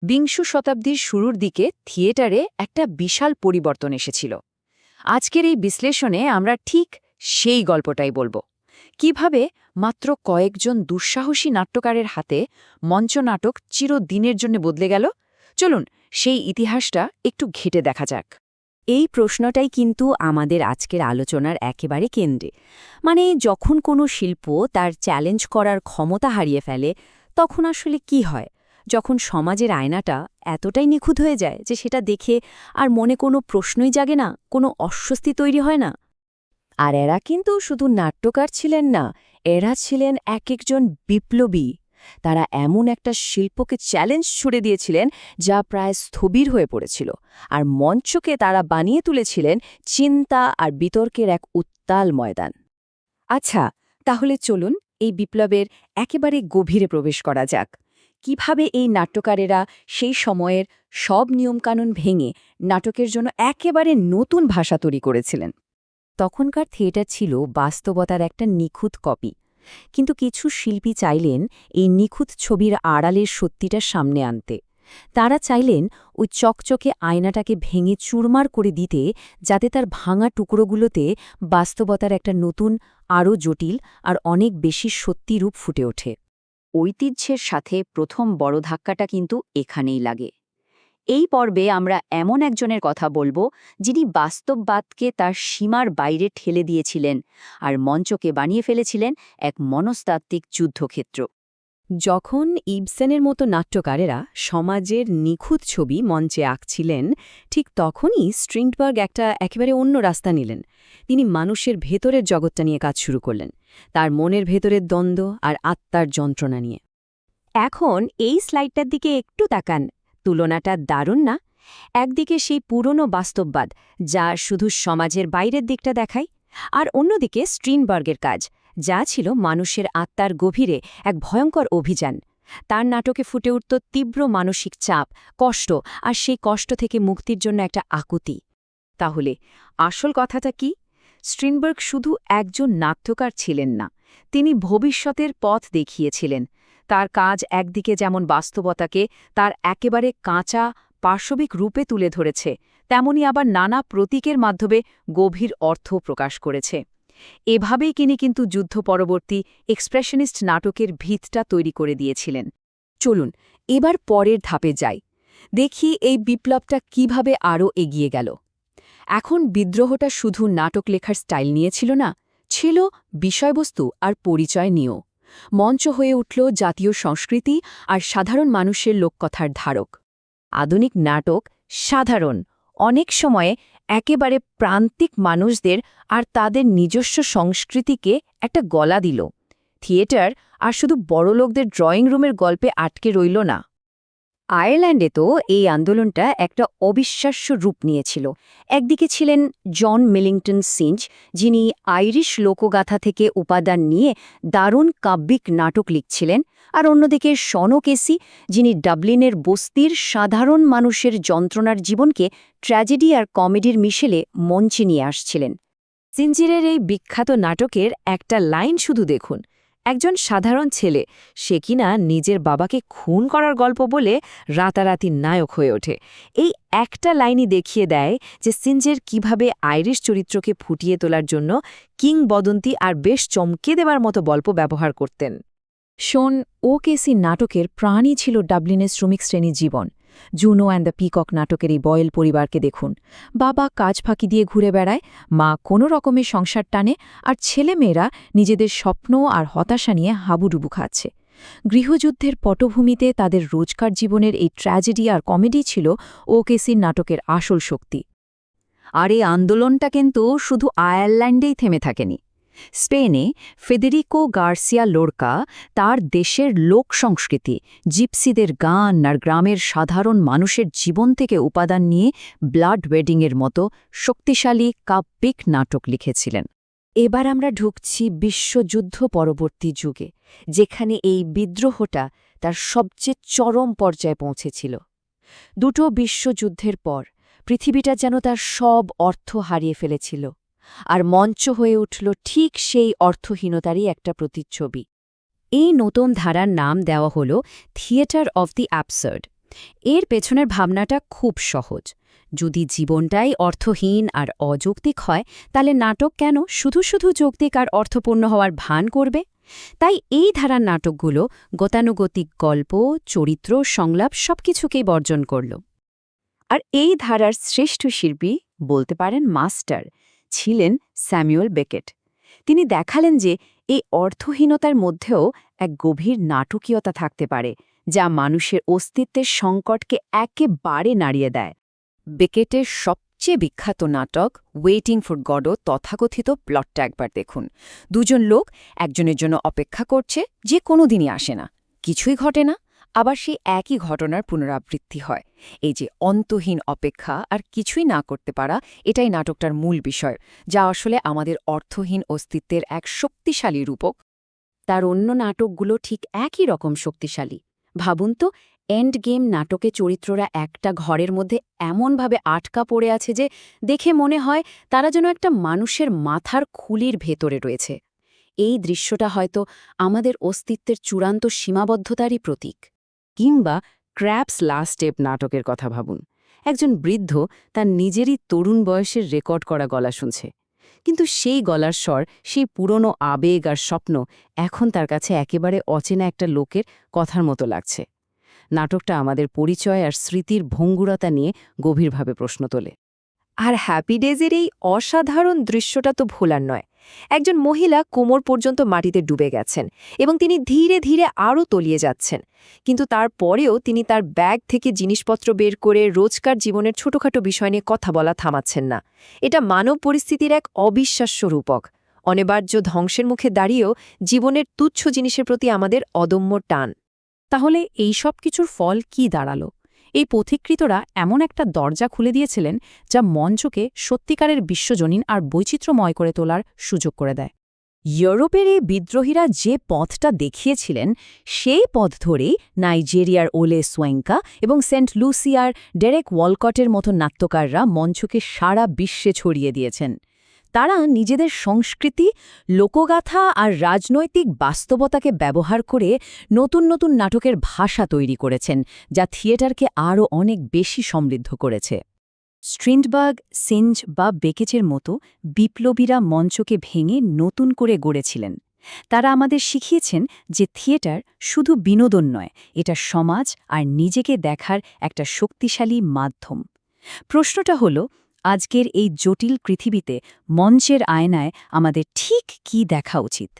বিংশ শতাব্দীর শুরুর দিকে থিয়েটারে একটা বিশাল পরিবর্তন এসেছিল। আজকের এই বিশ্লেষণে আমরা ঠিক সেই গল্পটাই বলবো। কিভাবে মাত্র কয়েকজন দুঃসাহসী নাট্যকারের হাতে মঞ্চনাটক চিরদিনের জন্য বদলে গেল। চলুন সেই ইতিহাসটা একটু ঘেঁটে দেখা যাক। এই প্রশ্নটাই কিন্তু আমাদের আজকের আলোচনার একেবারে কেন্দ্রে। মানে যখন কোনো শিল্প তার চ্যালেঞ্জ করার ক্ষমতা হারিয়ে ফেলে, তখন আসলে কি হয়? যখন সমাজের আয়নাটা এতটাই নিখুঁত হয়ে যায় যে সেটা দেখে আর মনে কোনো প্রশ্নই জাগে না, কোনো অস্বস্তি তৈরি হয় না। আর এরা কিন্তু শুধু নাট্যকার ছিলেন না, এরা ছিলেন একজন বিপ্লবী। তারা এমন একটা শিল্পকে চ্যালেঞ্জ ছুড়ে দিয়েছিলেন যা প্রায় স্থবির হয়ে পড়েছিল, আর মঞ্চকে তারা বানিয়ে তুলেছিলেন চিন্তা আর বিতর্কের এক উত্তাল ময়দান। আচ্ছা, তাহলে চলুন এই বিপ্লবের একেবারে গভীরে প্রবেশ করা যাক। কিভাবে এই নাট্যকারেরা সেই সময়ের সব নিয়মকানুন ভেঙে নাটকের জন্য একেবারে নতুন ভাষা তৈরি করেছিলেন। তখনকার থিয়েটার ছিল বাস্তবতার একটা নিখুঁত কপি, কিন্তু কিছু শিল্পী চাইলেন এই নিখুঁত ছবির আড়ালের সত্যিটা সামনে আনতে। তারা চাইলেন ওই চকচকে আয়নাটাকে ভেঙে চুরমার করে দিতে, যাতে তার ভাঙা টুকরোগুলোতে বাস্তবতার একটা নতুন, আরও জটিল আর অনেক বেশি সত্যি রূপ ফুটে ওঠে। ঐতিহ্যের সাথে প্রথম বড় ধাক্কাটা কিন্তু এখানেই লাগে। এই পর্বে আমরা এমন একজনের কথা বলবো যিনি বাস্তববাদকে তার সীমার বাইরে ঠেলে দিয়েছিলেন আর মঞ্চকে বানিয়ে ফেলেছিলেন এক মনস্তাত্ত্বিক যুদ্ধক্ষেত্র। যখন ইবসেনের মতো নাট্যকারেরা সমাজের নিখুঁত ছবি মঞ্চে আঁকছিলেন, ঠিক তখনই স্ট্রিন্ডবার্গ একটা একেবারে অন্য রাস্তা নিলেন। তিনি মানুষের ভেতরের জগৎটা নিয়ে কাজ শুরু করলেন, তার মনের ভেতরের দ্বন্দ্ব আর আত্মার যন্ত্রণা নিয়ে। এখন এই স্লাইডটার দিকে একটু তাকান, তুলনাটা দারুণ না? একদিকে সেই পুরনো বাস্তববাদ যা শুধু সমাজের বাইরের দিকটা দেখায়, আর অন্যদিকে স্ট্রিনবার্গের কাজ, যা ছিল মানুষের আত্মার গভীরে এক ভয়ঙ্কর অভিযান। তার নাটকে ফুটে উঠত তীব্র মানসিক চাপ, কষ্ট, আর সেই কষ্ট থেকে মুক্তির জন্য একটা আকুতি। তাহলে আসল কথাটা কি? স্ট্রিনবার্গ শুধু একজন নাট্যকার ছিলেন না, তিনি ভবিষ্যতের পথ দেখিয়েছিলেন। তার কাজ একদিকে যেমন বাস্তবতাকে তার একেবারে কাঁচা পার্শ্ববিক রূপে তুলে ধরেছে, তেমনি আবার নানা প্রতীকের মাধ্যমে গভীর অর্থ প্রকাশ করেছে। এভাবেই তিনি কিন্তু যুদ্ধ পরবর্তী এক্সপ্রেশনিস্ট নাটকের ভিতটা তৈরি করে দিয়েছিলেন। চলুন এবার পরের ধাপে যাই, দেখি এই বিপ্লবটা কিভাবে আরও এগিয়ে গেল। এখন বিদ্রোহটা শুধু নাটক লেখার স্টাইল নিয়ে ছিল না, ছিল বিষয়বস্তু আর পরিচয় নিয়েও। মঞ্চ হয়ে উঠল জাতীয় সংস্কৃতি আর সাধারণ মানুষের লোককথার ধারক। আধুনিক নাটক সাধারণ, অনেক সময়ে একেবারে প্রান্তিক মানুষদের আর তাদের নিজস্ব সংস্কৃতিকে একটা গলা দিল। থিয়েটার আর শুধু বড়লোকদের ড্রয়িং রুমের গল্পে আটকে রইল না। আয়ারল্যান্ডে তো এই আন্দোলনটা একটা অবিশ্বাস্য রূপ নিয়েছিল। একদিকে ছিলেন জন মিলিংটন সিঞ্চ, যিনি আইরিশ লোকগাথা থেকে উপাদান নিয়ে দারুণ কাব্যিক নাটক লিখছিলেন, আর অন্যদিকে শন কেসি, যিনি ডাবলিনের বস্তির সাধারণ মানুষের যন্ত্রণার জীবনকে ট্র্যাজেডি আর কমেডির মিশেলে মঞ্চে নিয়ে আসছিলেন। সিঞ্জিরের এই বিখ্যাত নাটকের একটা লাইন শুধু দেখুন। একজন সাধারণ ছেলে, সে কিনা নিজের বাবাকে খুন করার গল্প বলে রাতারাতি নায়ক হয়ে ওঠে। এই একটা লাইনই দেখিয়ে দেয় যে সিঞ্জের কিভাবে আইরিশ চরিত্রকে ফুটিয়ে তোলার জন্য কিংবদন্তি আর বেশ চমকে দেওয়ার মতো গল্প ব্যবহার করতেন। শোন ও কেসি নাটকের প্রাণই ছিল ডাবলিনের শ্রমিক শ্রেণীর জীবন। জুনো অ্যান্ড দ্য পিকক নাটকের এই বয়েল পরিবারকে দেখুন। বাবা কাজ ফাঁকি দিয়ে ঘুরে বেড়ায়, মা কোনো রকমের সংসার টানে, আর ছেলেমেয়েরা নিজেদের স্বপ্ন আর হতাশা নিয়ে হাবুডুবু খাচ্ছে। গৃহযুদ্ধের পটভূমিতে তাদের রোজকার জীবনের এই ট্র্যাজেডি আর কমেডি ছিল ও কেসির নাটকের আসল শক্তি। আর এই আন্দোলনটা কিন্তু শুধু আয়ারল্যান্ডেই থেমে থাকেনি। স্পেনে ফেদেরিকো গার্সিয়া লোরকা তার দেশের লোক সংস্কৃতি, জিপসিদের গান আর গ্রামের সাধারণ মানুষের জীবন থেকে উপাদান নিয়ে ব্লাড ওয়েডিংয়ের মতো শক্তিশালী কাব্যিক নাটক লিখেছিলেন। এবার আমরা ঢুকছি বিশ্বযুদ্ধ পরবর্তী যুগে, যেখানে এই বিদ্রোহটা তার সবচেয়ে চরম পর্যায়ে পৌঁছেছিল। দুটো বিশ্বযুদ্ধের পর পৃথিবীটা যেন তার সব অর্থ হারিয়ে ফেলেছিল, আর মঞ্চ হয়ে উঠল ঠিক সেই অর্থহীনতারই একটা প্রতিচ্ছবি। এই নতুন ধারার নাম দেওয়া হল থিয়েটার অফ দি অ্যাবসার্ড। এর পেছনের ভাবনাটা খুব সহজ। যদি জীবনটাই অর্থহীন আর অযৌক্তিক হয়, তাহলে নাটক কেন শুধু শুধু যৌক্তিক আর অর্থপূর্ণ হওয়ার ভান করবে? তাই এই ধারার নাটকগুলো গতানুগতিক গল্প, চরিত্র, সংলাপ সবকিছুকেই বর্জন করল। আর এই ধারার শ্রেষ্ঠ শিল্পী, বলতে পারেন মাস্টার, ছিলেন স্যামুয়েল বেকেট। তিনি দেখালেন যে এই অর্থহীনতার মধ্যেও এক গভীর নাটকীয়তা থাকতে পারে, যা মানুষের অস্তিত্বের সংকটকে একেবারে নাড়িয়ে দেয়। বেকেটের সবচেয়ে বিখ্যাত নাটক ওয়েটিং ফর গডো তথাকথিত প্লটটা একবার দেখুন। দুজন লোক একজনের জন্য অপেক্ষা করছে, যে কোনো দিনই আসে না, কিছুই ঘটে না, আবার সেই একই ঘটনার পুনরাবৃত্তি হয়। এই যে অন্তহীন অপেক্ষা আর কিছুই না করতে পারা, এটাই নাটকটার মূল বিষয়, যা আসলে আমাদের অর্থহীন অস্তিত্বের এক শক্তিশালী রূপক। তার অন্য নাটকগুলো ঠিক একই রকম শক্তিশালী। ভাবুন তো, এন্ড গেম নাটকে চরিত্ররা একটা ঘরের মধ্যে এমনভাবে আটকা পড়ে আছে যে দেখে মনে হয় তারা যেন একটা মানুষের মাথার খুলির ভেতরে রয়েছে। এই দৃশ্যটা হয়তো আমাদের অস্তিত্বের চূড়ান্ত সীমাবদ্ধতারই প্রতীক। কিংবা ক্র্যাপস লাস্ট স্টেপ নাটকের কথা ভাবুন। একজন বৃদ্ধ তার নিজেরই তরুণ বয়সের রেকর্ড করা গলা শুনছে, কিন্তু সেই গলার স্বর, সেই পুরনো আবেগ আর স্বপ্ন এখন তার কাছে একেবারে অচেনা একটা লোকের কথার মতো লাগছে। নাটকটা আমাদের পরিচয় আর স্মৃতির ভঙ্গুরতা নিয়ে গভীরভাবে প্রশ্ন তোলে। আর হ্যাপি ডেজের এই অসাধারণ দৃশ্যটা তো ভোলার নয়। একজন মহিলা কোমর পর্যন্ত মাটিতে ডুবে গেছেন এবং তিনি ধীরে ধীরে আরও তলিয়ে যাচ্ছেন, কিন্তু তারপরেও তিনি তার ব্যাগ থেকে জিনিসপত্র বের করে রোজকার জীবনের ছোটখাটো বিষয় নিয়ে কথা বলা থামাচ্ছেন না। এটা মানব পরিস্থিতির এক অবিশ্বাস্য রূপক। অনিবার্য ধ্বংসের মুখে দাঁড়িয়েও জীবনের তুচ্ছ জিনিসের প্রতি আমাদের অদম্য টান। তাহলে এই সব কিছুর ফল কি দাঁড়ালো? এই পথিকৃতরা এমন একটা দরজা খুলে দিয়েছিলেন যা মঞ্চকে সত্যিকারের বিশ্বজনীন আর বৈচিত্র্যময় করে তোলার সুযোগ করে দেয়। ইউরোপের এই বিদ্রোহীরা যে পথটা দেখিয়েছিলেন, সেই পথ ধরেই নাইজেরিয়ার ওলে সোয়েঙ্কা এবং সেন্ট লুসিয়ার ডেরেক ওয়ালকটের মতো নাট্যকাররা মঞ্চকে সারা বিশ্বে ছড়িয়ে দিয়েছেন। তারা নিজেদের সংস্কৃতি, লোকগাথা আর রাজনৈতিক বাস্তবতাকে ব্যবহার করে নতুন নতুন নাটকের ভাষা তৈরি করেছেন, যা থিয়েটারকে আরও অনেক বেশি সমৃদ্ধ করেছে। স্ট্রিন্ডবার্গ, সিঞ্জ বা বেকেচের মতো বিপ্লবীরা মঞ্চকে ভেঙে নতুন করে গড়েছিলেন। তারা আমাদের শিখিয়েছেন যে থিয়েটার শুধু বিনোদন নয়, এটা সমাজ আর নিজেকে দেখার একটা শক্তিশালী মাধ্যম। প্রশ্নটা হলো, আজকের এই জটিল পৃথিবীতে মঞ্চের আয়নায় আমাদের ঠিক কী দেখা উচিত?